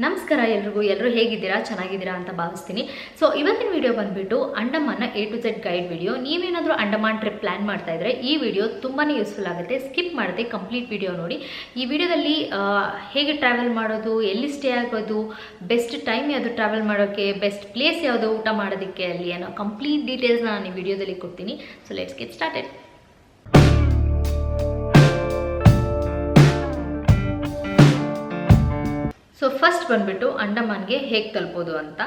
ನಮಸ್ಕಾರ ಎಲ್ಲರೂ ಹೇಗಿದ್ದೀರಾ ಚೆನ್ನಾಗಿದ್ದೀರಾ ಅಂತ ಭಾವಿಸ್ತೀನಿ. ಸೊ ಇವತ್ತಿನ ವಿಡಿಯೋ ಬಂದ್ಬಿಟ್ಟು ಅಂಡಮಾನ್ನ A to Z guide video. ನೀವೇನಾದರೂ ಅಂಡಮಾನ್ ಟ್ರಿಪ್ ಪ್ಲಾನ್ ಮಾಡ್ತಾ ಇದ್ರೆ ಈ ವಿಡಿಯೋ ತುಂಬಾ ಯೂಸ್ಫುಲ್ ಆಗುತ್ತೆ. ಸ್ಕಿಪ್ ಮಾಡದೆ ಕಂಪ್ಲೀಟ್ ವಿಡಿಯೋ ನೋಡಿ. ಈ ವಿಡಿಯೋದಲ್ಲಿ ಹೇಗೆ ಟ್ರಾವೆಲ್ ಮಾಡೋದು, ಎಲ್ಲಿ ಸ್ಟೇ ಆಗೋದು, ಬೆಸ್ಟ್ ಟೈಮ್ ಯಾವುದು ಟ್ರಾವೆಲ್ ಮಾಡೋಕ್ಕೆ, ಬೆಸ್ಟ್ ಪ್ಲೇಸ್ ಯಾವುದು ಊಟ ಮಾಡೋದಕ್ಕೆ ಅಲ್ಲಿ ಅನ್ನೋ ಕಂಪ್ಲೀಟ್ ಡೀಟೇಲ್ಸ್ನ ನಾನು ಈ ವಿಡಿಯೋದಲ್ಲಿ ಕೊಡ್ತೀನಿ. So let's get started. So first ಬಂದ್ಬಿಟ್ಟು ಅಂಡಮಾನ್ಗೆ ಹೇಗೆ ತಲುಪೋದು ಅಂತ.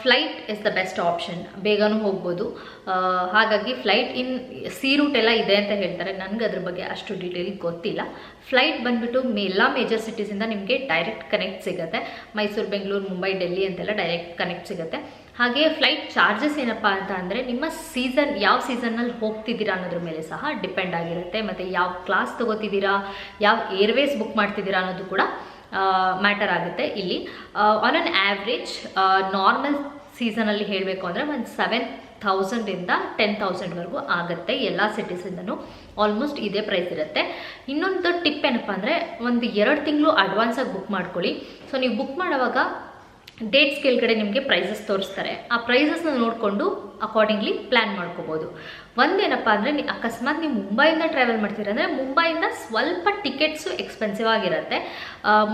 Flight is the best option, ಬೇಗನೂ ಹೋಗ್ಬೋದು. ಹಾಗಾಗಿ ಫ್ಲೈಟ್ ಇನ್ ಸಿ ರೂಟ್ ಎಲ್ಲ ಇದೆ ಅಂತ ಹೇಳ್ತಾರೆ. ನನಗೆ ಅದ್ರ ಬಗ್ಗೆ ಅಷ್ಟು ಡೀಟೇಲ್ ಗೊತ್ತಿಲ್ಲ. ಫ್ಲೈಟ್ ಬಂದುಬಿಟ್ಟು ಎಲ್ಲ ಮೇಜರ್ ಸಿಟೀಸಿಂದ ನಿಮಗೆ ಡೈರೆಕ್ಟ್ ಕನೆಕ್ಟ್ ಸಿಗುತ್ತೆ. ಮೈಸೂರು, ಬೆಂಗಳೂರು, ಮುಂಬೈ, ಡೆಲ್ಲಿ ಅಂತೆಲ್ಲ ಡೈರೆಕ್ಟ್ ಕನೆಕ್ಟ್ ಸಿಗುತ್ತೆ. ಹಾಗೆ ಫ್ಲೈಟ್ ಚಾರ್ಜಸ್ ಏನಪ್ಪ ಅಂತ ಅಂದರೆ ನಿಮ್ಮ ಸೀಸನ್, ಯಾವ ಸೀಸನ್ನಲ್ಲಿ ಹೋಗ್ತಿದ್ದೀರಾ ಅನ್ನೋದ್ರ ಮೇಲೆ ಸಹ ಡಿಪೆಂಡ್ ಆಗಿರುತ್ತೆ. ಮತ್ತು ಯಾವ ಕ್ಲಾಸ್ ತೊಗೋತಿದ್ದೀರಾ, ಯಾವ ಏರ್ವೇಸ್ ಬುಕ್ ಮಾಡ್ತಿದ್ದೀರಾ ಅನ್ನೋದು ಕೂಡ ಮ್ಯಾಟರ್ ಆಗುತ್ತೆ ಇಲ್ಲಿ. ಆನ್ ಆನ್ ಆ್ಯಾವ್ರೇಜ್ ನಾರ್ಮಲ್ ಸೀಸನಲ್ಲಿ ಹೇಳಬೇಕು ಅಂದರೆ ಒಂದು 7,000ಇಂದ 10,000ವರೆಗೂ ಆಗುತ್ತೆ. ಎಲ್ಲ ಸಿಟೀಸಿಂದನೂ ಆಲ್ಮೋಸ್ಟ್ ಇದೇ ಪ್ರೈಸ್ ಇರುತ್ತೆ. ಇನ್ನೊಂದು ಟಿಪ್ ಏನಪ್ಪ ಅಂದರೆ ಒಂದು 2 ತಿಂಗಳು ಅಡ್ವಾನ್ಸಾಗಿ ಬುಕ್ ಮಾಡ್ಕೊಳ್ಳಿ. ಸೊ ನೀವು ಬುಕ್ ಮಾಡುವಾಗ ಡೇಟ್ಸ್ ಕೆಳಗಡೆ ನಿಮಗೆ ಪ್ರೈಸಸ್ ತೋರಿಸ್ತಾರೆ. ಆ ಪ್ರೈಸಸ್ನ ನೋಡಿಕೊಂಡು ಅಕಾರ್ಡಿಂಗ್ಲಿ ಪ್ಲ್ಯಾನ್ ಮಾಡ್ಕೋಬೋದು. ಒಂದೇನಪ್ಪ ಅಂದರೆ ಅಕಸ್ಮಾತ್ ನೀವು ಮುಂಬೈಯಿಂದ ಟ್ರಾವೆಲ್ ಮಾಡ್ತೀರ ಅಂದರೆ ಮುಂಬೈಯಿಂದ ಸ್ವಲ್ಪ ಟಿಕೆಟ್ಸು ಎಕ್ಸ್ಪೆನ್ಸಿವ್ ಆಗಿರುತ್ತೆ.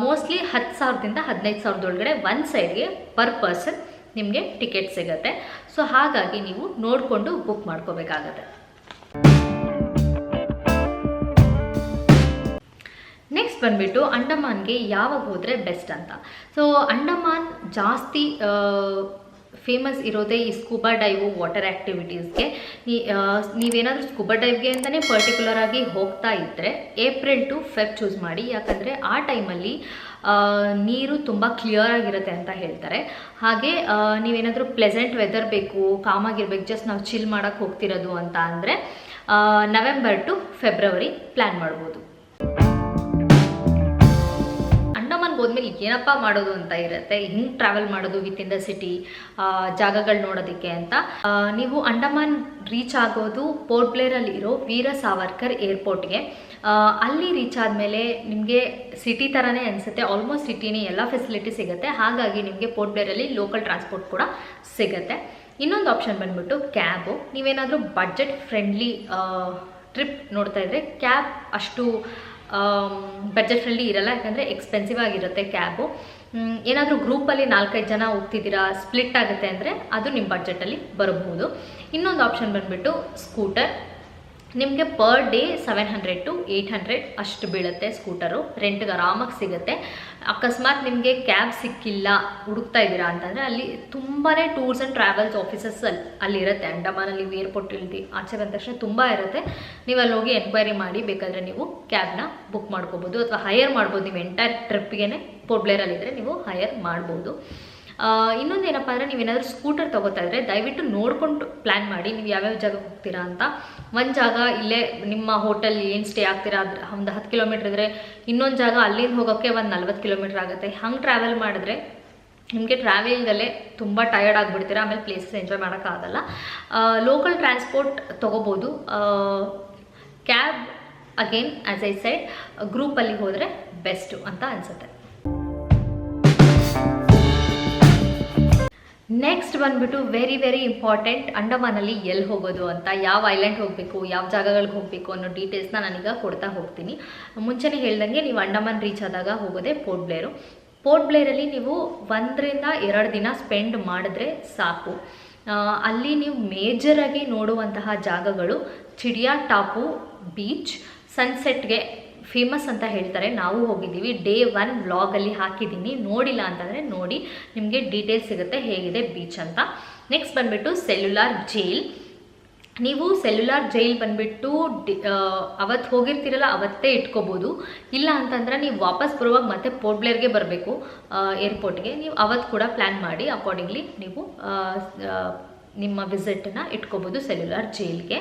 ಮೋಸ್ಟ್ಲಿ 10,000ದಿಂದ 15,000 ಒಳಗಡೆ ಒಂದು ಸೈಡ್ಗೆ ಪರ್ ಪರ್ಸನ್ ನಿಮಗೆ ಟಿಕೆಟ್ ಸಿಗುತ್ತೆ. ಸೊ ಹಾಗಾಗಿ ನೀವು ನೋಡಿಕೊಂಡು ಬುಕ್ ಮಾಡ್ಕೋಬೇಕಾಗತ್ತೆ. ನೆಕ್ಸ್ಟ್ ಬಂದುಬಿಟ್ಟು ಅಂಡಮಾನ್ಗೆ ಯಾವಾಗ ಹೋದರೆ ಬೆಸ್ಟ್ ಅಂತ. ಸೊ ಅಂಡಮಾನ್ ಜಾಸ್ತಿ ಫೇಮಸ್ ಇರೋದೇ ಈ ಸ್ಕೂಬಾ ಡೈವು, ವಾಟರ್ ಆ್ಯಕ್ಟಿವಿಟೀಸ್ಗೆ. ನೀವೇನಾದರೂ ಸ್ಕೂಬಾ ಡೈವ್ಗೆ ಅಂತಲೇ ಪರ್ಟಿಕ್ಯುಲರ್ ಆಗಿ ಹೋಗ್ತಾ ಇದ್ದರೆ ಏಪ್ರಿಲ್ ಟು ಫೆಬ್ ಚೂಸ್ ಮಾಡಿ. ಯಾಕಂದರೆ ಆ ಟೈಮಲ್ಲಿ ನೀರು ತುಂಬ ಕ್ಲಿಯರ್ ಆಗಿರುತ್ತೆ ಅಂತ ಹೇಳ್ತಾರೆ. ಹಾಗೆ ನೀವೇನಾದರೂ ಪ್ಲೆಸೆಂಟ್ ವೆದರ್ ಬೇಕು, ಕಾಮಾಗಿರ್ಬೇಕು, ಜಸ್ಟ್ ನಾವು ಚಿಲ್ ಮಾಡೋಕ್ಕೆ ಹೋಗ್ತಿರೋದು ಅಂತ ಅಂದರೆ ನವೆಂಬರ್ ಟು ಫೆಬ್ರವರಿ ಪ್ಲ್ಯಾನ್ ಮಾಡ್ಬೋದು. ಹೋದ್ಮೇಲೆ ಏನಪ್ಪ ಮಾಡೋದು ಅಂತ ಇರುತ್ತೆ, ಹಿಂಗೆ ಟ್ರಾವೆಲ್ ಮಾಡೋದು ವಿತ್ ಇನ್ ದ ಸಿಟಿ, ಜಾಗಗಳು ನೋಡೋದಕ್ಕೆ ಅಂತ. ನೀವು ಅಂಡಮಾನ್ ರೀಚ್ ಆಗೋದು ಪೋರ್ಟ್ ಬ್ಲೇರಲ್ಲಿ ಇರೋ ವೀರ ಸಾವರ್ಕರ್ ಏರ್ಪೋರ್ಟ್ಗೆ. ಅಲ್ಲಿ ರೀಚ್ ಆದಮೇಲೆ ನಿಮಗೆ ಸಿಟಿ ಥರನೇ ಅನಿಸುತ್ತೆ, ಆಲ್ಮೋಸ್ಟ್ ಸಿಟಿನೇ, ಎಲ್ಲ ಫೆಸಿಲಿಟಿ ಸಿಗುತ್ತೆ. ಹಾಗಾಗಿ ನಿಮಗೆ ಪೋರ್ಟ್ ಬ್ಲೇರಲ್ಲಿ ಲೋಕಲ್ ಟ್ರಾನ್ಸ್ಪೋರ್ಟ್ ಕೂಡ ಸಿಗುತ್ತೆ. ಇನ್ನೊಂದು ಆಪ್ಷನ್ ಬಂದ್ಬಿಟ್ಟು ಕ್ಯಾಬು. ನೀವೇನಾದರೂ ಬಡ್ಜೆಟ್ ಫ್ರೆಂಡ್ಲಿ ಟ್ರಿಪ್ ನೋಡ್ತಾ ಇದ್ದರೆ ಕ್ಯಾಬ್ ಅಷ್ಟು ಬಡ್ಜೆಟ್ ಫ್ರೆಂಡ್ಲಿ ಇರಲ್ಲ, ಯಾಕಂದರೆ ಎಕ್ಸ್ಪೆನ್ಸಿವ್ ಆಗಿರುತ್ತೆ ಕ್ಯಾಬು. ಏನಾದರೂ ಗ್ರೂಪಲ್ಲಿ 4-5 ಜನ ಹೋಗ್ತಿದ್ದೀರಾ, ಸ್ಪ್ಲಿಟ್ ಆಗುತ್ತೆ ಅಂದರೆ ಅದು ನಿಮ್ಮ ಬಡ್ಜೆಟಲ್ಲಿ ಬರಬಹುದು. ಇನ್ನೊಂದು ಆಪ್ಷನ್ ಬಂದುಬಿಟ್ಟು ಸ್ಕೂಟರ್. ನಿಮಗೆ ಪರ್ ಡೇ 700 to 800 ಅಷ್ಟು ಬೀಳುತ್ತೆ. ಸ್ಕೂಟರು ರೆಂಟ್ಗೆ ಆರಾಮಾಗಿ ಸಿಗುತ್ತೆ. ಅಕಸ್ಮಾತ್ ನಿಮಗೆ ಕ್ಯಾಬ್ ಸಿಕ್ಕಿಲ್ಲ, ಹುಡುಕ್ತಾ ಇದ್ದೀರಾ ಅಂತಂದರೆ ಅಲ್ಲಿ ತುಂಬಾ ಟೂರ್ಸ್ ಆ್ಯಂಡ್ ಟ್ರಾವೆಲ್ಸ್ ಆಫೀಸಸ್ ಅಲ್ಲಿರುತ್ತೆ. ಅಂಡಮಾನಲ್ಲಿ ಏರ್ಪೋರ್ಟ್ ಇಲ್ದಿ ಆಚೆ ಬಂದ ತಕ್ಷಣ ತುಂಬ ಇರುತ್ತೆ. ನೀವು ಅಲ್ಲಿ ಹೋಗಿ ಎನ್ಕ್ವೈರಿ ಮಾಡಿ ಬೇಕಾದರೆ ನೀವು ಕ್ಯಾಬ್ನ ಬುಕ್ ಮಾಡ್ಕೋಬೋದು ಅಥವಾ ಹೈಯರ್ ಮಾಡ್ಬೋದು. ನೀವು ಎಂಟೈರ್ ಟ್ರಿಪ್ಗೆ ಪೋರ್ಟ್ ಬ್ಲೇರಲ್ಲಿದ್ದರೆ ನೀವು ಹೈಯರ್ ಮಾಡ್ಬೋದು. ಇನ್ನೊಂದು ಏನಪ್ಪ ಅಂದರೆ ನೀವೇನಾದರೂ ಸ್ಕೂಟರ್ ತೊಗೋತಾ ಇದ್ದರೆ ದಯವಿಟ್ಟು ನೋಡಿಕೊಂಡು ಪ್ಲ್ಯಾನ್ ಮಾಡಿ ನೀವು ಯಾವ್ಯಾವ ಜಾಗಕ್ಕೆ ಹೋಗ್ತೀರಾ ಅಂತ. ಒಂದು ಜಾಗ ಇಲ್ಲೇ ನಿಮ್ಮ ಹೋಟೆಲ್ ಏನು ಸ್ಟೇ ಆಗ್ತೀರಾ ಅದ್ರ ಒಂದು 10 ಕಿಲೋಮೀಟ್ರ್ ಇದ್ದರೆ ಇನ್ನೊಂದು ಜಾಗ ಅಲ್ಲಿಂದ ಹೋಗೋಕ್ಕೆ ಒಂದು 40 ಕಿಲೋಮೀಟ್ರ್ ಆಗುತ್ತೆ. ಹಂಗೆ ಟ್ರಾವೆಲ್ ಮಾಡಿದ್ರೆ ನಿಮಗೆ ಟ್ರಾವೆಲಿಂಗಲ್ಲೇ ತುಂಬ ಟಯರ್ಡ್ ಆಗಿಬಿಡ್ತೀರಾ, ಆಮೇಲೆ ಪ್ಲೇಸಸ್ ಎಂಜಾಯ್ ಮಾಡೋಕ್ಕಾಗಲ್ಲ. ಲೋಕಲ್ ಟ್ರಾನ್ಸ್ಪೋರ್ಟ್ ತೊಗೋಬೋದು. Cab again as I said ಗ್ರೂಪಲ್ಲಿ ಹೋದರೆ ಬೆಸ್ಟು ಅಂತ ಅನಿಸುತ್ತೆ. ನೆಕ್ಸ್ಟ್ ಬಂದುಬಿಟ್ಟು ವೆರಿ ಇಂಪಾರ್ಟೆಂಟ್, ಅಂಡಮಾನಲ್ಲಿ ಎಲ್ಲಿ ಹೋಗೋದು ಅಂತ, ಯಾವ ಐಲ್ಯಾಂಡ್ ಹೋಗಬೇಕು, ಯಾವ ಜಾಗಗಳಿಗೆ ಹೋಗಬೇಕು ಅನ್ನೋ ಡೀಟೇಲ್ಸ್ನ ನಾನೀಗ ಕೊಡ್ತಾ ಹೋಗ್ತೀನಿ. ಮುಂಚೆನೇ ಹೇಳ್ದಂಗೆ ನೀವು ಅಂಡಮಾನ್ ರೀಚ್ ಆದಾಗ ಹೋಗೋದೇ ಪೋರ್ಟ್ ಬ್ಲೇರು. ಪೋರ್ಟ್ ಬ್ಲೇರಲ್ಲಿ ನೀವು 1ರಿಂದ 2 ದಿನ ಸ್ಪೆಂಡ್ ಮಾಡಿದ್ರೆ ಸಾಕು. ಅಲ್ಲಿ ನೀವು ಮೇಜರಾಗಿ ನೋಡುವಂತಹ ಜಾಗಗಳು ಚಿಡಿಯಾ ಟಾಪು ಬೀಚ್, ಸನ್ಸೆಟ್ಗೆ ಫೇಮಸ್ ಅಂತ ಹೇಳ್ತಾರೆ. ನಾವು ಹೋಗಿದ್ದೀವಿ, ಡೇ 1 ವ್ಲಾಗಲ್ಲಿ ಹಾಕಿದ್ದೀನಿ. ನೋಡಿಲ್ಲ ಅಂತಂದರೆ ನೋಡಿ, ನಿಮಗೆ ಡೀಟೇಲ್ಸ್ ಸಿಗುತ್ತೆ ಹೇಗಿದೆ ಬೀಚ್ ಅಂತ. ನೆಕ್ಸ್ಟ್ ಬಂದುಬಿಟ್ಟು ಸೆಲ್ಯುಲಾರ್ ಜೈಲ್. ನೀವು ಸೆಲ್ಯುಲಾರ್ ಜೈಲ್ ಬಂದುಬಿಟ್ಟು ಅವತ್ತು ಹೋಗಿರ್ತೀರಲ್ಲ ಅವತ್ತೇ ಇಟ್ಕೋಬೋದು. ಇಲ್ಲ ಅಂತಂದರೆ ನೀವು ವಾಪಸ್ ಬರುವಾಗ ಮತ್ತೆ ಪೋರ್ಟ್ ಬ್ಲೇರ್ಗೆ ಬರಬೇಕು ಏರ್ಪೋರ್ಟ್ಗೆ. ನೀವು ಅವತ್ತು ಕೂಡ ಪ್ಲ್ಯಾನ್ ಮಾಡಿ ಅಕಾರ್ಡಿಂಗ್ಲಿ ನೀವು ನಿಮ್ಮ ವಿಸಿಟನ್ನು ಇಟ್ಕೋಬೋದು ಸೆಲ್ಯುಲಾರ್ ಜೈಲ್ಗೆ.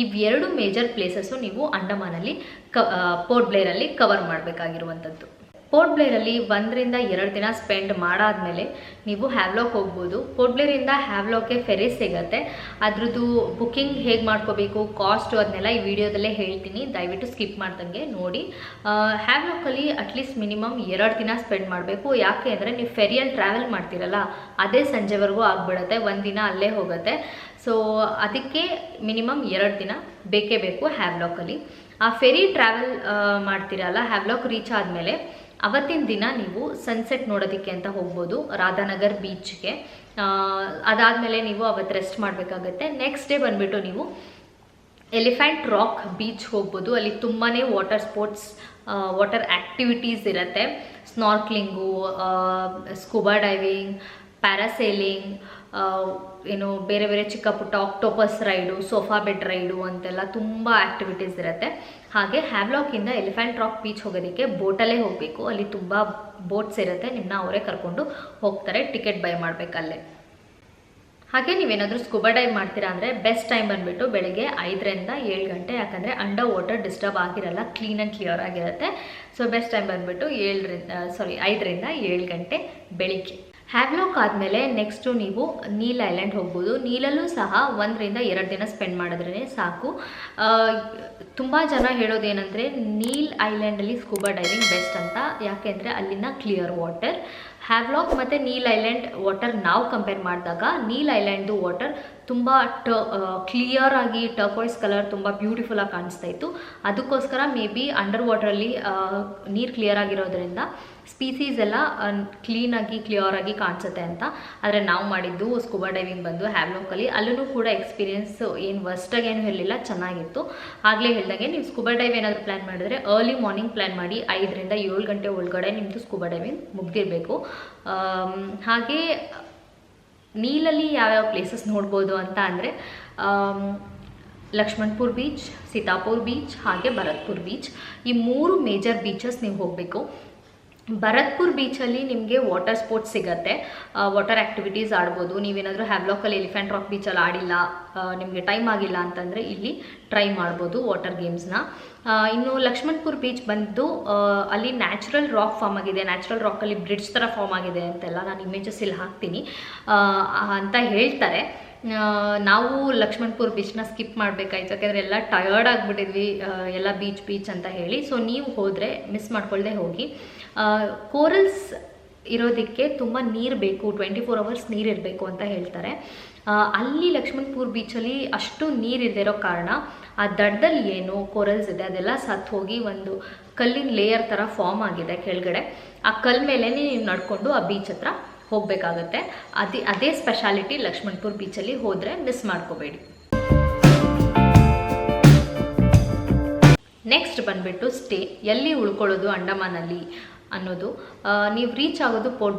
ಇವೆರಡು ಮೇಜರ್ ಪ್ಲೇಸಸ್ಸು ನೀವು ಅಂಡಮಾನಲ್ಲಿ ಪೋರ್ಟ್ ಬ್ಲೇರಲ್ಲಿ ಕವರ್ ಮಾಡಬೇಕಾಗಿರುವಂಥದ್ದು. ಪೋರ್ಟ್ ಬ್ಲೇರಲ್ಲಿ 1 ರಿಂದ 2 ದಿನ ಸ್ಪೆಂಡ್ ಮಾಡಾದಮೇಲೆ ನೀವು ಹ್ಯಾವ್ಲಾಕ್ ಹೋಗ್ಬೋದು. ಪೋರ್ಟ್ ಬ್ಲೇರಿಂದ ಹ್ಯಾವ್ಲಾಕ್ಗೆ ಫೆರಿ ಸಿಗುತ್ತೆ. ಅದ್ರದ್ದು ಬುಕ್ಕಿಂಗ್ ಹೇಗೆ ಮಾಡ್ಕೋಬೇಕು, ಕಾಸ್ಟು ಅದನ್ನೆಲ್ಲ ಈ ವಿಡಿಯೋದಲ್ಲೇ ಹೇಳ್ತೀನಿ, ದಯವಿಟ್ಟು ಸ್ಕಿಪ್ ಮಾಡ್ದಂಗೆ ನೋಡಿ. ಹ್ಯಾವ್ಲಾಕಲ್ಲಿ ಅಟ್ಲೀಸ್ಟ್ ಮಿನಿಮಮ್ 2 ದಿನ ಸ್ಪೆಂಡ್ ಮಾಡಬೇಕು. ಯಾಕೆ ಅಂದರೆ ನೀವು ಫೆರಿಯಲ್ಲಿ ಟ್ರಾವೆಲ್ ಮಾಡ್ತೀರಲ್ಲ, ಅದೇ ಸಂಜೆವರೆಗೂ ಆಗಿಬಿಡುತ್ತೆ, 1 ದಿನ ಅಲ್ಲೇ ಹೋಗುತ್ತೆ. ಸೊ ಅದಕ್ಕೆ ಮಿನಿಮಮ್ 2 ದಿನ ಬೇಕೇ ಬೇಕು ಹ್ಯಾವ್ಲಾಕಲ್ಲಿ. ಆ ಫೆರಿ ಟ್ರಾವೆಲ್ ಮಾಡ್ತೀರಲ್ಲ, ಹ್ಯಾವ್ಲಾಕ್ ರೀಚ್ ಆದಮೇಲೆ ಅವತ್ತಿನ ದಿನ ನೀವು ಸನ್ಸೆಟ್ ನೋಡೋದಕ್ಕೆ ಅಂತ ಹೋಗ್ಬೋದು ರಾಧಾನಗರ್ ಬೀಚ್ಗೆ. ಅದಾದಮೇಲೆ ನೀವು ಅವತ್ತು ರೆಸ್ಟ್ ಮಾಡಬೇಕಾಗತ್ತೆ. ನೆಕ್ಸ್ಟ್ ಡೇ ಬಂದುಬಿಟ್ಟು ನೀವು ಎಲಿಫೆಂಟ್ ರಾಕ್ ಬೀಚ್ ಹೋಗ್ಬೋದು. ಅಲ್ಲಿ ತುಂಬಾ ವಾಟರ್ ಸ್ಪೋರ್ಟ್ಸ್, ವಾಟರ್ ಆ್ಯಕ್ಟಿವಿಟೀಸ್ ಇರುತ್ತೆ. ಸ್ನಾರ್ಕ್ಲಿಂಗು, ಸ್ಕೂಬಾ ಡೈವಿಂಗ್, ಪ್ಯಾರಾಸೇಲಿಂಗ್, ಏನು ಬೇರೆ ಬೇರೆ ಚಿಕ್ಕ ಪುಟ್ಟ octopus raid, sofa bed raid ಅಂತೆಲ್ಲ ತುಂಬ ಆ್ಯಕ್ಟಿವಿಟೀಸ್ ಇರುತ್ತೆ. ಹಾಗೆ ಹ್ಯಾವ್ಲಾಕಿಂದ ಎಲಿಫೆಂಟ್ ರಾಕ್ ಬೀಚ್ ಹೋಗೋದಕ್ಕೆ ಬೋಟಲ್ಲೇ ಹೋಗಬೇಕು. ಅಲ್ಲಿ ತುಂಬ ಬೋಟ್ಸ್ ಇರುತ್ತೆ, ನಿಮ್ಮನ್ನ ಅವರೇ ಕರ್ಕೊಂಡು ಹೋಗ್ತಾರೆ, ಟಿಕೆಟ್ ಬೈ ಮಾಡಬೇಕಲ್ಲೇ. ಹಾಗೆ ನೀವೇನಾದರೂ ಸ್ಕೂಬಾ ಡೈವ್ ಮಾಡ್ತೀರಾ ಅಂದರೆ ಬೆಸ್ಟ್ ಟೈಮ್ ಬಂದುಬಿಟ್ಟು ಬೆಳಗ್ಗೆ 5 ರಿಂದ 7 ಗಂಟೆ. ಯಾಕಂದರೆ ಅಂಡರ್ ವಾಟರ್ ಡಿಸ್ಟರ್ಬ್ ಆಗಿರಲ್ಲ, ಕ್ಲೀನ್ ಆ್ಯಂಡ್ ಕ್ಲಿಯರ್ ಆಗಿರುತ್ತೆ. ಸೊ ಬೆಸ್ಟ್ ಟೈಮ್ ಬಂದುಬಿಟ್ಟು 5 ರಿಂದ 7 ಗಂಟೆ ಬೆಳಿಗ್ಗೆ. ಹ್ಯಾವ್ಲಾಕ್ ಆದಮೇಲೆ ನೆಕ್ಸ್ಟು ನೀವು ನೀಲ್ ಐಲ್ಯಾಂಡ್ ಹೋಗ್ಬೋದು. ನೀಲಲ್ಲೂ ಸಹ 1 ರಿಂದ 2 ದಿನ ಸ್ಪೆಂಡ್ ಮಾಡಿದ್ರೇ ಸಾಕು. ತುಂಬ ಜನ ಹೇಳೋದೇನೆಂದರೆ ನೀಲ್ ಐಲ್ಯಾಂಡಲ್ಲಿ ಸ್ಕೂಬಾ ಡೈವಿಂಗ್ ಬೆಸ್ಟ್ ಅಂತ. ಯಾಕೆಂದರೆ ಅಲ್ಲಿನ ಕ್ಲಿಯರ್ ವಾಟರ್. ಹ್ಯಾವ್ಲಾಕ್ ಮತ್ತು ನೀಲ್ ಐಲ್ಯಾಂಡ್ ವಾಟರ್ ನಾವು ಕಂಪೇರ್ ಮಾಡಿದಾಗ ನೀಲ್ ಐಲ್ಯಾಂಡ್ದು ವಾಟರ್ ತುಂಬ ಕ್ಲಿಯರ್ ಆಗಿ ಟರ್ಕೋಯ್ಸ್ ಕಲರ್ ತುಂಬ ಬ್ಯೂಟಿಫುಲ್ಲಾಗಿ ಕಾಣಿಸ್ತಾ ಇತ್ತು. ಅದಕ್ಕೋಸ್ಕರ ಮೇ ಬಿ ಅಂಡರ್ ವಾಟ್ರಲ್ಲಿ ನೀರು ಕ್ಲಿಯರ್ ಆಗಿರೋದ್ರಿಂದ ಸ್ಪೀಸೀಸ್ ಎಲ್ಲ ಕ್ಲೀನಾಗಿ ಕ್ಲಿಯರ್ ಆಗಿ ಕಾಣಿಸುತ್ತೆ ಅಂತ. ಆದರೆ ನಾವು ಮಾಡಿದ್ದು ಸ್ಕೂಬಾ ಡೈವಿಂಗ್ ಬಂದು ಹ್ಯಾವ್ಲಾಕಲ್ಲಿ. ಅಲ್ಲೂ ಕೂಡ ಎಕ್ಸ್ಪೀರಿಯೆನ್ಸ್ ಏನು ವರ್ಸ್ಟಾಗಿ ಏನು ಹೇಳಿಲ್ಲ, ಚೆನ್ನಾಗಿತ್ತು. ಆಗಲೇ ಹೇಳಿದಾಗೆ ನೀವು ಸ್ಕೂಬಾ ಡೈವ್ ಏನಾದರೂ ಪ್ಲ್ಯಾನ್ ಮಾಡಿದ್ರೆ ಅರ್ಲಿ ಮಾರ್ನಿಂಗ್ ಪ್ಲ್ಯಾನ್ ಮಾಡಿ. 5 ರಿಂದ 7 ಗಂಟೆ ಒಳಗಡೆ ನಿಮ್ಮದು ಸ್ಕೂಬಾ ಡೈವಿಂಗ್ ಮುಗ್ದಿರಬೇಕು. ಹಾಗೆ ನೀಲಲ್ಲಿ ಯಾವ್ಯಾವ ಪ್ಲೇಸಸ್ ನೋಡ್ಬೋದು ಅಂತ ಅಂದರೆ ಲಕ್ಷ್ಮಣಪುರ್ ಬೀಚ್, ಸೀತಾಪುರ್ ಬೀಚ್, ಹಾಗೆ ಭರತ್ಪುರ್ ಬೀಚ್. ಈ 3 ಮೇಜರ್ ಬೀಚಸ್ ನೀವು ಹೋಗಬೇಕು. ಭರತ್ಪುರ್ ಬೀಚಲ್ಲಿ ನಿಮಗೆ ವಾಟರ್ ಸ್ಪೋರ್ಟ್ಸ್ ಸಿಗುತ್ತೆ, ವಾಟರ್ ಆ್ಯಕ್ಟಿವಿಟೀಸ್ ಆಡ್ಬೋದು. ನೀವೇನಾದರೂ ಹ್ಯಾವ್ಲಾಕಲ್ಲಿ ಎಲಿಫೆಂಟ್ ರಾಕ್ ಬೀಚಲ್ಲಿ ಆಡಿಲ್ಲ, ನಿಮಗೆ ಟೈಮ್ ಆಗಿಲ್ಲ ಅಂತಂದರೆ ಇಲ್ಲಿ ಟ್ರೈ ಮಾಡ್ಬೋದು ವಾಟರ್ ಗೇಮ್ಸ್ನ. ಇನ್ನು ಲಕ್ಷ್ಮಣಪುರ್ ಬೀಚ್ ಬಂದು ಅಲ್ಲಿ ನ್ಯಾಚುರಲ್ ರಾಕ್ ಫಾರ್ಮ್ ಆಗಿದೆ, ನ್ಯಾಚುರಲ್ ರಾಕಲ್ಲಿ ಬ್ರಿಡ್ಜ್ ಥರ ಫಾರ್ಮ್ ಆಗಿದೆ ಅಂತೆಲ್ಲ ನಾನು ಇಮೇಜಸ್ ಇಲ್ಲಿ ಹಾಕ್ತೀನಿ ಅಂತ ಹೇಳ್ತಾರೆ. ನಾವು ಲಕ್ಷ್ಮಣಪುರ್ ಬೀಚ್ನ ಸ್ಕಿಪ್ ಮಾಡಬೇಕಾಯ್ತು, ಯಾಕೆಂದರೆ ಎಲ್ಲ ಟಯರ್ಡ್ ಆಗಿಬಿಟ್ಟಿದ್ವಿ ಎಲ್ಲ ಬೀಚ್ ಅಂತ ಹೇಳಿ. ಸೊ ನೀವು ಹೋದರೆ ಮಿಸ್ ಮಾಡ್ಕೊಳ್ಳದೆ ಹೋಗಿ. ಕೋರಲ್ಸ್ ಇರೋದಕ್ಕೆ ತುಂಬ ನೀರು ಬೇಕು, 24 hours ನೀರಿರಬೇಕು ಅಂತ ಹೇಳ್ತಾರೆ. ಅಲ್ಲಿ ಲಕ್ಷ್ಮಣಪುರ್ ಬೀಚಲ್ಲಿ ಅಷ್ಟು ನೀರಿಲ್ಲದಿರೋ ಕಾರಣ ಆ ದಡದಲ್ಲಿ ಏನು ಕೋರಲ್ಸ್ ಇದೆ ಅದೆಲ್ಲ ಸತ್ತು ಹೋಗಿ ಒಂದು ಕಲ್ಲಿನ ಲೇಯರ್ ಥರ ಫಾರ್ಮ್ ಆಗಿದೆ ಕೆಳಗಡೆ. ಆ ಕಲ್ಲು ಮೇಲೆ ನೀವು ನಡ್ಕೊಂಡು ಆ ಬೀಚ್ ಹತ್ರ ಹೋಗಬೇಕಾಗತ್ತೆ. ಅದೇ ಸ್ಪೆಷಾಲಿಟಿ ಲಕ್ಷ್ಮಣಪುರ್ ಬೀಚಲ್ಲಿ ಹೋದರೆ ಮಿಸ್ ಮಾಡ್ಕೋಬೇಡಿ. ನೆಕ್ಸ್ಟ್ ಬಂದುಬಿಟ್ಟು ಸ್ಟೇ, ಎಲ್ಲಿ ಉಳ್ಕೊಳ್ಳೋದು ಅಂಡಮಾನಲ್ಲಿ ಅನ್ನೋದು. ನೀವು ರೀಚ್ ಆಗೋದು ಪೋರ್ಟ್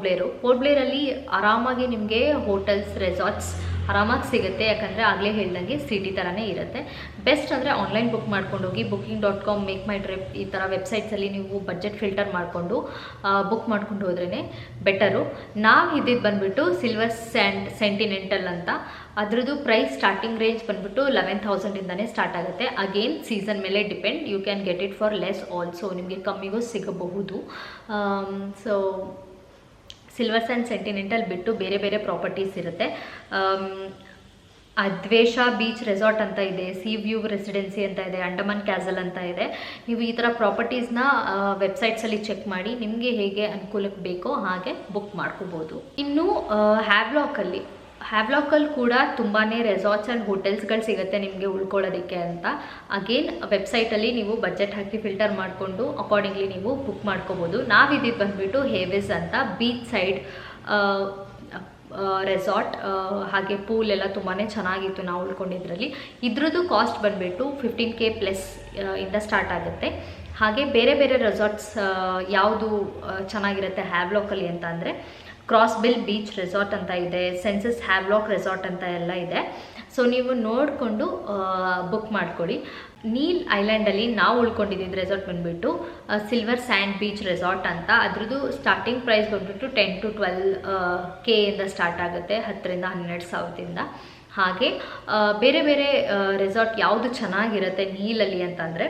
ಬ್ಲೇರಲ್ಲಿ ಆರಾಮಾಗಿ ನಿಮಗೆ ಹೋಟೆಲ್ಸ್, ರೆಸಾರ್ಟ್ಸ್ ಆರಾಮಾಗಿ ಸಿಗುತ್ತೆ. ಯಾಕಂದರೆ ಆಗಲೇ ಹೇಳ್ದಂಗೆ ಸಿಟಿ ಥರನೇ ಇರುತ್ತೆ. ಬೆಸ್ಟ್ ಅಂದರೆ ಆನ್ಲೈನ್ ಬುಕ್ ಮಾಡ್ಕೊಂಡು ಹೋಗಿ. booking.com, ಮೇಕ್ ಮೈ ಟ್ರಿಪ್ ಈ ಥರ ವೆಬ್ಸೈಟ್ಸಲ್ಲಿ ನೀವು ಬಡ್ಜೆಟ್ ಫಿಲ್ಟರ್ ಮಾಡಿಕೊಂಡು ಬುಕ್ ಮಾಡ್ಕೊಂಡು ಹೋದ್ರೇ ಬೆಟರು. ನಾವು ಇದ್ದಿದ್ದು ಬಂದುಬಿಟ್ಟು ಸಿಲ್ವರ್ ಸೆಂಟಿನೆಂಟಲ್ ಅಂತ. ಅದ್ರದ್ದು ಪ್ರೈಸ್ ಸ್ಟಾರ್ಟಿಂಗ್ ರೇಂಜ್ ಬಂದುಬಿಟ್ಟು 11,000ಇಂದನೇ ಸ್ಟಾರ್ಟ್ ಆಗುತ್ತೆ. ಅಗೇನ್ ಸೀಸನ್ ಮೇಲೆ depend, you can get it for less also, ನಿಮಗೆ ಕಮ್ಮಿಗೂ ಸಿಗಬಹುದು. ಸೊ ಸಿಲ್ವರ್ ಸ್ಯಾಂಡ್ ಸೆಂಟಿನೆಂಟಲ್ ಬಿಟ್ಟು ಬೇರೆ ಬೇರೆ ಪ್ರಾಪರ್ಟೀಸ್ ಇರುತ್ತೆ. ಅದ್ವೇಷ ಬೀಚ್ ರೆಸಾರ್ಟ್ ಅಂತ ಇದೆ, ಸಿ ವ್ಯೂ ರೆಸಿಡೆನ್ಸಿ ಅಂತ ಇದೆ, ಅಂಡಮಾನ್ ಕ್ಯಾಸಲ್ ಅಂತ ಇದೆ. ನೀವು ಈ ಥರ ಪ್ರಾಪರ್ಟೀಸ್ನ ವೆಬ್ಸೈಟ್ಸಲ್ಲಿ ಚೆಕ್ ಮಾಡಿ ನಿಮಗೆ ಹೇಗೆ ಅನುಕೂಲಕ್ಕೆ ಬೇಕೋ ಹಾಗೆ ಬುಕ್ ಮಾಡ್ಕೋಬೋದು. ಇನ್ನು ಹ್ಯಾವ್ಲಾಕಲ್ಲಿ ಕೂಡ ತುಂಬಾ ರೆಸಾರ್ಟ್ಸ್ ಆ್ಯಂಡ್ ಹೋಟೆಲ್ಸ್ಗಳು ಸಿಗುತ್ತೆ ನಿಮಗೆ ಉಳ್ಕೊಳ್ಳೋದಕ್ಕೆ ಅಂತ. ಅಗೇನ್ ವೆಬ್ಸೈಟಲ್ಲಿ ನೀವು ಬಡ್ಜೆಟ್ ಹಾಕಿ ಫಿಲ್ಟರ್ ಮಾಡಿಕೊಂಡು ಅಕಾರ್ಡಿಂಗ್ಲಿ ನೀವು ಬುಕ್ ಮಾಡ್ಕೋಬೋದು. ನಾವಿದ್ದು ಬಂದುಬಿಟ್ಟು ಹೇವಿಸ್ ಅಂತ ಬೀಚ್ ಸೈಡ್ ರೆಸಾರ್ಟ್, ಹಾಗೆ ಪೂಲ್ ಎಲ್ಲ ತುಂಬಾ ಚೆನ್ನಾಗಿತ್ತು ನಾವು ಉಳ್ಕೊಂಡಿದ್ರಲ್ಲಿ. ಇದ್ರದ್ದು ಕಾಸ್ಟ್ ಬಂದುಬಿಟ್ಟು 15K ಪ್ಲಸ್ ಇಂದ ಸ್ಟಾರ್ಟ್ ಆಗುತ್ತೆ. ಹಾಗೆ ಬೇರೆ ಬೇರೆ ರೆಸಾರ್ಟ್ಸ್ ಯಾವುದು ಚೆನ್ನಾಗಿರುತ್ತೆ ಹ್ಯಾವ್ಲಾಕಲ್ಲಿ ಅಂತ ಅಂದರೆ ಕ್ರಾಸ್ಬಿಲ್ ಬೀಚ್ ರೆಸಾರ್ಟ್ ಅಂತ ಇದೆ, ಸೆನ್ಸಸ್ ಹ್ಯಾವ್ಲಾಕ್ ರೆಸಾರ್ಟ್ ಅಂತ ಎಲ್ಲ ಇದೆ. ಸೊ ನೀವು ನೋಡಿಕೊಂಡು ಬುಕ್ ಮಾಡ್ಕೊಳ್ಳಿ. ನೀಲ್ ಐಲ್ಯಾಂಡಲ್ಲಿ ನಾವು ಉಳ್ಕೊಂಡಿದ್ದು ರೆಸಾರ್ಟ್ ಬಂದುಬಿಟ್ಟು ಸಿಲ್ವರ್ ಸ್ಯಾಂಡ್ ಬೀಚ್ ರೆಸಾರ್ಟ್ ಅಂತ. ಅದ್ರದ್ದು ಸ್ಟಾರ್ಟಿಂಗ್ ಪ್ರೈಸ್ ಬಂದುಬಿಟ್ಟು 10 to 12K ಇಂದ ಸ್ಟಾರ್ಟ್ ಆಗುತ್ತೆ, 10 ರಿಂದ 12,000ಇಂದ. ಹಾಗೆ ಬೇರೆ ಬೇರೆ ರೆಸಾರ್ಟ್ ಯಾವುದು ಚೆನ್ನಾಗಿರುತ್ತೆ ನೀಲಲ್ಲಿ ಅಂತಂದರೆ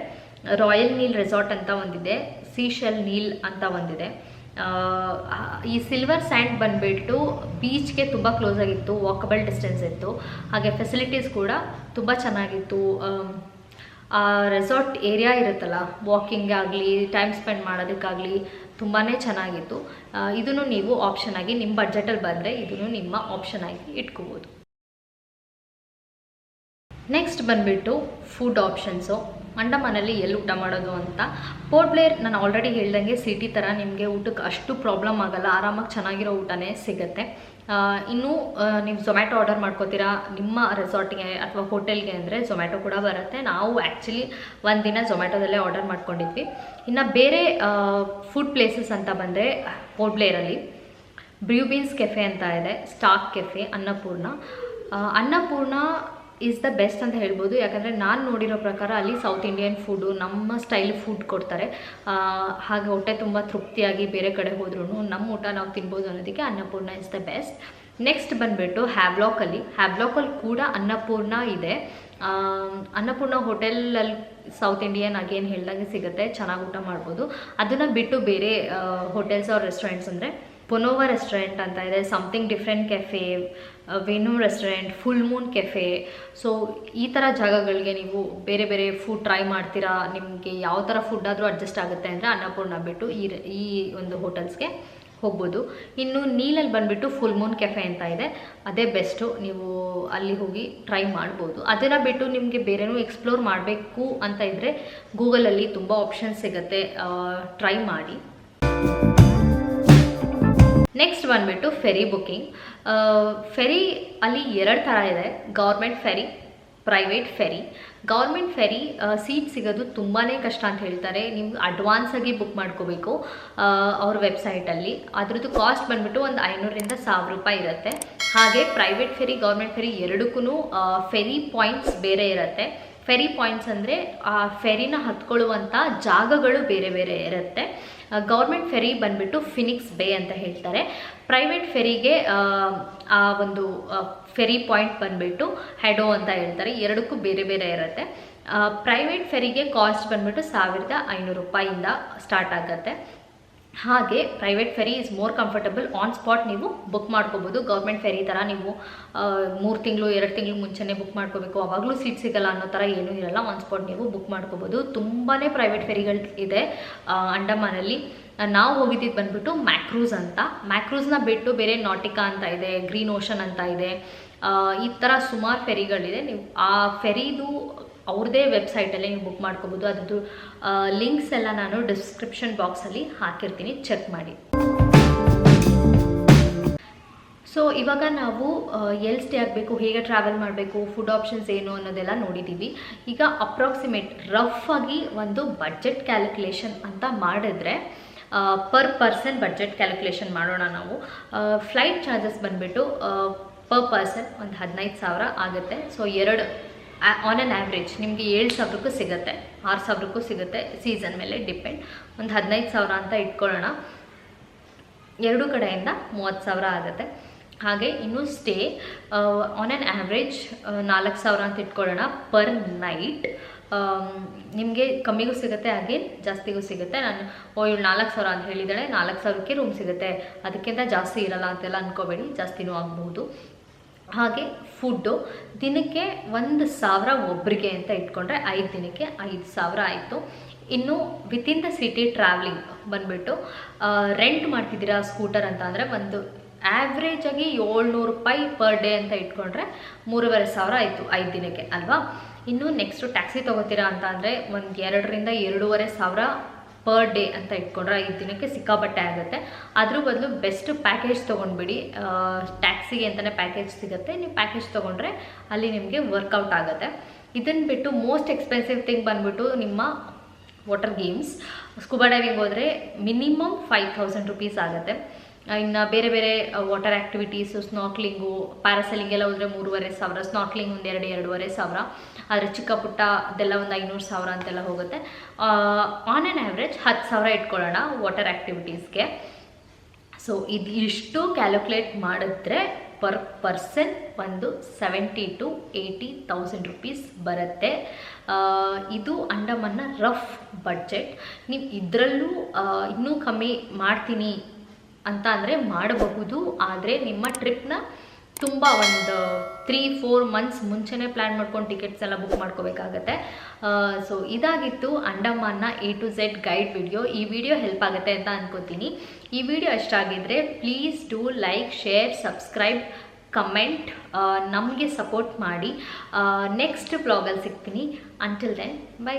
ರಾಯಲ್ ನೀಲ್ ರೆಸಾರ್ಟ್ ಅಂತ ಒಂದಿದೆ, ಸೀಶೆಲ್ ನೀಲ್ ಅಂತ ಒಂದಿದೆ. ಈ ಸಿಲ್ವರ್ ಸ್ಯಾಂಡ್ ಬಂದುಬಿಟ್ಟು ಬೀಚ್ಗೆ ತುಂಬ ಕ್ಲೋಸ್ ಆಗಿತ್ತು, ವಾಕಬಲ್ ಡಿಸ್ಟೆನ್ಸ್ ಇತ್ತು. ಹಾಗೆ ಫೆಸಿಲಿಟೀಸ್ ಕೂಡ ತುಂಬ ಚೆನ್ನಾಗಿತ್ತು. ಆ ರೆಸಾರ್ಟ್ ಏರಿಯಾ ಇರುತ್ತಲ್ಲ, ವಾಕಿಂಗ್ ಆಗಲಿ ಟೈಮ್ ಸ್ಪೆಂಡ್ ಮಾಡೋದಕ್ಕಾಗಲಿ ತುಂಬಾ ಚೆನ್ನಾಗಿತ್ತು. ಇದನ್ನು ನೀವು ಆಪ್ಷನ್ ಆಗಿ ನಿಮ್ಮ ಬಡ್ಜೆಟಲ್ಲಿ ಬಂದರೆ ಇದನ್ನು ನಿಮ್ಮ ಆಪ್ಷನ್ ಆಗಿ ಇಟ್ಕೋಬೋದು. ನೆಕ್ಸ್ಟ್ ಬಂದುಬಿಟ್ಟು ಫುಡ್ ಆಪ್ಷನ್ಸು. ಅಂಡಮಾನಲ್ಲಿ ಎಲ್ಲಿ ಊಟ ಮಾಡೋದು ಅಂತ. ಪೋರ್ಟ್ ಬ್ಲೇರ್ ನಾನು ಆಲ್ರೆಡಿ ಹೇಳ್ದಂಗೆ ಸಿಟಿ ಥರ ನಿಮಗೆ ಊಟಕ್ಕೆ ಅಷ್ಟು ಪ್ರಾಬ್ಲಮ್ ಆಗೋಲ್ಲ, ಆರಾಮಾಗಿ ಚೆನ್ನಾಗಿರೋ ಊಟನೇ ಸಿಗುತ್ತೆ. ಇನ್ನು ನೀವು ಝೊಮ್ಯಾಟೊ ಆರ್ಡರ್ ಮಾಡ್ಕೋತೀರಾ ನಿಮ್ಮ ರೆಸಾರ್ಟ್ಗೆ ಅಥವಾ ಹೋಟೆಲ್ಗೆ ಅಂದರೆ ಝೊಮ್ಯಾಟೊ ಕೂಡ ಬರುತ್ತೆ. ನಾವು ಆ್ಯಕ್ಚುಲಿ ಒಂದಿನ ಝೊಮ್ಯಾಟೊದಲ್ಲೇ ಆರ್ಡರ್ ಮಾಡ್ಕೊಂಡಿದ್ವಿ. ಇನ್ನು ಬೇರೆ ಫುಡ್ ಪ್ಲೇಸಸ್ ಅಂತ ಬಂದರೆ ಪೋರ್ಟ್ ಬ್ಲೇರಲ್ಲಿ ಬ್ರ್ಯೂಬೀನ್ಸ್ ಕೆಫೆ ಅಂತ ಇದೆ, stock cafe, Annapurna is the best ಅಂತ ಹೇಳ್ಬೋದು. ಯಾಕಂದರೆ ನಾನು ನೋಡಿರೋ ಪ್ರಕಾರ ಅಲ್ಲಿ ಸೌತ್ ಇಂಡಿಯನ್ ಫುಡ್ಡು, ನಮ್ಮ ಸ್ಟೈಲ್ ಫುಡ್ ಕೊಡ್ತಾರೆ. ಹಾಗೆ ಹೊಟ್ಟೆ ತುಂಬ ತೃಪ್ತಿಯಾಗಿ ಬೇರೆ ಕಡೆ ಹೋದ್ರೂ ನಮ್ಮ ಊಟ ನಾವು ತಿನ್ಬೋದು ಅನ್ನೋದಕ್ಕೆ Annapurna is the best. Next ಬಂದುಬಿಟ್ಟು ಹ್ಯಾವ್ಲಾಕಲ್ಲಿ ಕೂಡ ಅನ್ನಪೂರ್ಣ ಇದೆ. ಅನ್ನಪೂರ್ಣ ಹೋಟೆಲಲ್ಲಿ ಸೌತ್ ಇಂಡಿಯನ್ ಅಗೇನ್ ಹೇಳ್ದಂಗೆ ಸಿಗುತ್ತೆ, ಚೆನ್ನಾಗಿ ಊಟ ಮಾಡ್ಬೋದು. ಅದನ್ನು ಬಿಟ್ಟು ಬೇರೆ ಹೋಟೆಲ್ಸ್ ಆರ್ ರೆಸ್ಟೋರೆಂಟ್ಸ್ ಅಂದರೆ ಪೊನೋವಾ ರೆಸ್ಟೋರೆಂಟ್ ಅಂತ ಇದೆ, something different cafe, venue restaurant, full Moon cafe. So ಈ ಥರ ಜಾಗಗಳಿಗೆ ನೀವು ಬೇರೆ ಬೇರೆ ಫುಡ್ ಟ್ರೈ ಮಾಡ್ತೀರಾ, ನಿಮಗೆ ಯಾವ ಥರ ಫುಡ್ ಆದರೂ ಅಡ್ಜಸ್ಟ್ ಆಗುತ್ತೆ ಅಂದರೆ ಅನ್ನಪೂರ್ಣ ಬಿಟ್ಟು ಈ ಒಂದು ಹೋಟೆಲ್ಸ್ಗೆ ಹೋಗ್ಬೋದು. ಇನ್ನು ನೀಲಲ್ಲಿ ಬಂದುಬಿಟ್ಟು ಫುಲ್ ಮೂನ್ ಕೆಫೆ ಅಂತ ಇದೆ, ಅದೇ ಬೆಸ್ಟು, ನೀವು ಅಲ್ಲಿ ಹೋಗಿ ಟ್ರೈ ಮಾಡ್ಬೋದು. ಅದನ್ನು ಬಿಟ್ಟು ನಿಮಗೆ ಬೇರೆನೂ ಎಕ್ಸ್ಪ್ಲೋರ್ ಮಾಡಬೇಕು ಅಂತ ಇದ್ದರೆ ಗೂಗಲಲ್ಲಿ ತುಂಬ ಆಪ್ಷನ್ಸ್ ಸಿಗುತ್ತೆ, ಟ್ರೈ ಮಾಡಿ. ನೆಕ್ಸ್ಟ್ ಬಂದುಬಿಟ್ಟು ಫೆರಿ ಬುಕ್ಕಿಂಗ್. ಫೆರಿ ಅಲ್ಲಿ 2 ಥರ ಇದೆ, government ferry, private ferry. Government ferry seat ಸಿಗೋದು ತುಂಬಾ ಕಷ್ಟ ಅಂತ ಹೇಳ್ತಾರೆ. ನೀವು ಅಡ್ವಾನ್ಸಾಗಿ ಬುಕ್ ಮಾಡ್ಕೋಬೇಕು ಅವ್ರ ವೆಬ್ಸೈಟಲ್ಲಿ. ಅದ್ರದ್ದು ಕಾಸ್ಟ್ ಬಂದುಬಿಟ್ಟು ಒಂದು 500ರಿಂದ 1000 ರೂಪಾಯಿ ಇರುತ್ತೆ. ಹಾಗೆ ಪ್ರೈವೇಟ್ ಫೆರಿ, ಗೌರ್ಮೆಂಟ್ ಫೆರಿ ಎರಡಕ್ಕೂ ಫೆರಿ ಪಾಯಿಂಟ್ಸ್ ಬೇರೆ ಇರುತ್ತೆ. ಫೆರಿ ಪಾಯಿಂಟ್ಸ್ ಅಂದರೆ ಆ ಫೆರಿನ ಹತ್ಕೊಳ್ಳುವಂಥ ಜಾಗಗಳು ಬೇರೆ ಬೇರೆ ಇರುತ್ತೆ. ಗೌರ್ಮೆಂಟ್ ಫೆರಿ ಬಂದುಬಿಟ್ಟು ಫಿನಿಕ್ಸ್ ಬೇ ಅಂತ ಹೇಳ್ತಾರೆ. ಪ್ರೈವೇಟ್ ಫೆರಿಗೆ ಆ ಒಂದು ಫೆರಿ ಪಾಯಿಂಟ್ ಬಂದುಬಿಟ್ಟು ಹೆಡೋ ಅಂತ ಹೇಳ್ತಾರೆ. ಎರಡಕ್ಕೂ ಬೇರೆ ಬೇರೆ ಇರುತ್ತೆ. ಪ್ರೈವೇಟ್ ಫೆರಿಗೆ ಕಾಸ್ಟ್ ಬಂದುಬಿಟ್ಟು 1500 ರೂಪಾಯಿಂದ ಸ್ಟಾರ್ಟ್ ಆಗುತ್ತೆ. ಹಾಗೆ private ferry is more comfortable, on spot ನೀವು ಬುಕ್ ಮಾಡ್ಕೋಬೋದು. ಗೌರ್ಮೆಂಟ್ ಫೆರಿ ಥರ ನೀವು 3 ತಿಂಗಳು 2 ತಿಂಗಳು ಮುಂಚೆನೇ ಬುಕ್ ಮಾಡ್ಕೋಬೇಕು, ಆವಾಗಲೂ ಸೀಟ್ ಸಿಗಲ್ಲ ಅನ್ನೋ ಥರ ಏನೂ ಇರಲ್ಲ. ಆನ್ ಸ್ಪಾಟ್ ನೀವು ಬುಕ್ ಮಾಡ್ಕೋಬೋದು. ತುಂಬಾ ಪ್ರೈವೇಟ್ ಫೆರಿಗಳು ಇದೆ ಅಂಡಮಾನಲ್ಲಿ. ನಾವು ಹೋಗಿದ್ದು ಬಂದುಬಿಟ್ಟು ಮ್ಯಾಕ್ರೂಸ್ ಅಂತ. ಮ್ಯಾಕ್ರೂಸ್ನ ಬಿಟ್ಟು ಬೇರೆ ನಾಟಿಕಾ ಅಂತ ಇದೆ, ಗ್ರೀನ್ ಓಷನ್ ಅಂತ ಇದೆ, ಈ ಥರ ಸುಮಾರು ಫೆರಿಗಳಿದೆ. ನೀವು ಆ ಫೆರಿದು ಅವ್ರದ್ದೇ ವೆಬ್ಸೈಟಲ್ಲಿ ನೀವು ಬುಕ್ ಮಾಡ್ಕೋಬೋದು. ಅದ್ರದ್ದು ಲಿಂಕ್ಸ್ ಎಲ್ಲ ನಾನು ಡಿಸ್ಕ್ರಿಪ್ಷನ್ ಬಾಕ್ಸಲ್ಲಿ ಹಾಕಿರ್ತೀನಿ, ಚೆಕ್ ಮಾಡಿ. ಸೊ ಇವಾಗ ನಾವು ಎಲ್ಲಿ ಸ್ಟೇ ಆಗಬೇಕು, ಹೇಗೆ ಟ್ರಾವೆಲ್ ಮಾಡಬೇಕು, ಫುಡ್ ಆಪ್ಷನ್ಸ್ ಏನು ಅನ್ನೋದೆಲ್ಲ ನೋಡಿದ್ದೀವಿ. ಈಗ ಅಪ್ರಾಕ್ಸಿಮೇಟ್ ರಫ್ ಆಗಿ ಒಂದು ಬಡ್ಜೆಟ್ ಕ್ಯಾಲ್ಕುಲೇಷನ್ ಅಂತ ಮಾಡಿದ್ರೆ ಪರ್ ಪರ್ಸನ್ ಬಡ್ಜೆಟ್ ಕ್ಯಾಲ್ಕುಲೇಷನ್ ಮಾಡೋಣ ನಾವು. ಫ್ಲೈಟ್ ಚಾರ್ಜಸ್ ಬಂದುಬಿಟ್ಟು ಪರ್ ಪರ್ಸನ್ ಒಂದು 15,000 ಆಗುತ್ತೆ. ಸೊ ಆನ್ ಆನ್ ಆ್ಯಾವ್ರೇಜ್ ನಿಮಗೆ 7,000ಕ್ಕೂ ಸಿಗುತ್ತೆ, 6,000ಕ್ಕೂ ಸಿಗುತ್ತೆ, ಸೀಸನ್ ಮೇಲೆ ಡಿಪೆಂಡ್. ಒಂದು 15,000 ಅಂತ ಇಟ್ಕೊಳ್ಳೋಣ. 2 ಕಡೆಯಿಂದ 30,000 ಆಗುತ್ತೆ. ಹಾಗೆ ಇನ್ನು ಸ್ಟೇ ಆನ್ ಆನ್ ಆ್ಯಾವ್ರೇಜ್ 4,000 ಅಂತ ಇಟ್ಕೊಳ್ಳೋಣ ಪರ್ ನೈಟ್. ನಿಮಗೆ ಕಮ್ಮಿಗೂ ಸಿಗುತ್ತೆ, ಹಾಗೆ ಜಾಸ್ತಿಗೂ ಸಿಗುತ್ತೆ. ನಾನು ಇವಳು 4,000 ಅಂತ ಹೇಳಿದ್ದಾಳೆ, 4,000ಕ್ಕೆ ರೂಮ್ ಸಿಗುತ್ತೆ, ಅದಕ್ಕಿಂತ ಜಾಸ್ತಿ ಇರಲ್ಲ ಅಂತೆಲ್ಲ ಅಂದ್ಕೋಬೇಡಿ, ಜಾಸ್ತಿನೂ ಆಗ್ಬೋದು. ಹಾಗೆ ಫುಡ್ಡು ದಿನಕ್ಕೆ 1,000 ಒಬ್ಬರಿಗೆ ಅಂತ ಇಟ್ಕೊಂಡ್ರೆ 5 ದಿನಕ್ಕೆ 5,000 ಆಯಿತು. ಇನ್ನು ವಿತಿನ್ ದ ಸಿಟಿ ಟ್ರಾವೆಲಿಂಗ್ ಬಂದುಬಿಟ್ಟು ರೆಂಟ್ ಮಾಡ್ತಿದ್ದೀರಾ ಸ್ಕೂಟರ್ ಅಂತ ಅಂದರೆ ಒಂದು ಆ್ಯಾವ್ರೇಜಾಗಿ 700 ರೂಪಾಯಿ ಪರ್ ಡೇ ಅಂತ ಇಟ್ಕೊಂಡ್ರೆ 3,500 ಆಯಿತು 5 ದಿನಕ್ಕೆ ಅಲ್ವಾ. ಇನ್ನು ನೆಕ್ಸ್ಟು ಟ್ಯಾಕ್ಸಿ ತೊಗೋತೀರಾ ಅಂತ ಅಂದರೆ ಒಂದು 2,000ರಿಂದ 2,500 ಪರ್ ಡೇ ಅಂತ ಇಟ್ಕೊಂಡ್ರೆ 5 ದಿನಕ್ಕೆ ಸಿಕ್ಕಾಪಟ್ಟೆ ಆಗುತ್ತೆ. ಅದ್ರ ಬದಲು ಬೆಸ್ಟ್ ಪ್ಯಾಕೇಜ್ ತೊಗೊಂಡ್ಬಿಡಿ. ಟ್ಯಾಕ್ಸಿಗೆ ಅಂತಲೇ ಪ್ಯಾಕೇಜ್ ಸಿಗುತ್ತೆ, ನೀವು ಪ್ಯಾಕೇಜ್ ತೊಗೊಂಡ್ರೆ ಅಲ್ಲಿ ನಿಮಗೆ ವರ್ಕೌಟ್ ಆಗುತ್ತೆ. ಇದನ್ನು ಬಿಟ್ಟು ಮೋಸ್ಟ್ ಎಕ್ಸ್ಪೆನ್ಸಿವ್ ಥಿಂಗ್ ಬಂದುಬಿಟ್ಟು ನಿಮ್ಮ ವಾಟರ್ ಗೇಮ್ಸ್. ಸ್ಕೂಬಾ ಡೈವಿಂಗ್ ಹೋದರೆ ಮಿನಿಮಮ್ 5,000 ರೂಪೀಸ್ ಆಗುತ್ತೆ. ಇನ್ನು ಬೇರೆ ಬೇರೆ ವಾಟರ್ ಆ್ಯಕ್ಟಿವಿಟೀಸು, ಸ್ನಾರ್ಕ್ಲಿಂಗು, ಪ್ಯಾರಾಸೈಲಿಂಗ್ ಎಲ್ಲ ಹೋದರೆ 3,500, ಸ್ನಾರ್ಕ್ಲಿಂಗ್ ಒಂದು 2,500. ಆದರೆ ಚಿಕ್ಕ ಪುಟ್ಟ ಅದೆಲ್ಲ ಒಂದು 500,000 ಅಂತೆಲ್ಲ ಹೋಗುತ್ತೆ. ಆನ್ ಆ್ಯನ್ ಆ್ಯಾವ್ರೇಜ್ 10,000 ಇಟ್ಕೊಳ್ಳೋಣ ವಾಟರ್ ಆ್ಯಕ್ಟಿವಿಟೀಸ್ಗೆ. ಸೊ ಇಷ್ಟು ಕ್ಯಾಲ್ಕುಲೇಟ್ ಮಾಡಿದ್ರೆ ಪರ್ ಪರ್ಸನ್ ಒಂದು 70,000 to 80,000 rupees ಬರುತ್ತೆ. ಇದು ಅಂಡಮಾನ್ನ ರಫ್ ಬಡ್ಜೆಟ್. ನೀವು ಇದರಲ್ಲೂ ಇನ್ನೂ ಕಮ್ಮಿ ಮಾಡ್ತೀನಿ ಅಂತ ಅಂದರೆ ಮಾಡಬಹುದು, ಆದರೆ ನಿಮ್ಮ ಟ್ರಿಪ್ನ ತುಂಬ ಒಂದು 3-4 months ಮುಂಚೆನೇ ಪ್ಲ್ಯಾನ್ ಮಾಡ್ಕೊಂಡು ಟಿಕೆಟ್ಸ್ ಎಲ್ಲ ಬುಕ್ ಮಾಡ್ಕೋಬೇಕಾಗತ್ತೆ. ಸೊ ಇದಾಗಿತ್ತು ಅಂಡಮಾನ್ನ A to Z guide video. ಈ ವಿಡಿಯೋ ಹೆಲ್ಪ್ ಆಗುತ್ತೆ ಅಂತ ಅನ್ಕೋತೀನಿ. ಈ ವಿಡಿಯೋ ಇಷ್ಟ ಆಗಿದ್ರೆ please do like, share, subscribe, comment, ನಮಗೆ ಸಪೋರ್ಟ್ ಮಾಡಿ. ನೆಕ್ಸ್ಟ್ ಬ್ಲಾಗಲ್ಲಿ ಸಿಗ್ತೀನಿ. Until then by.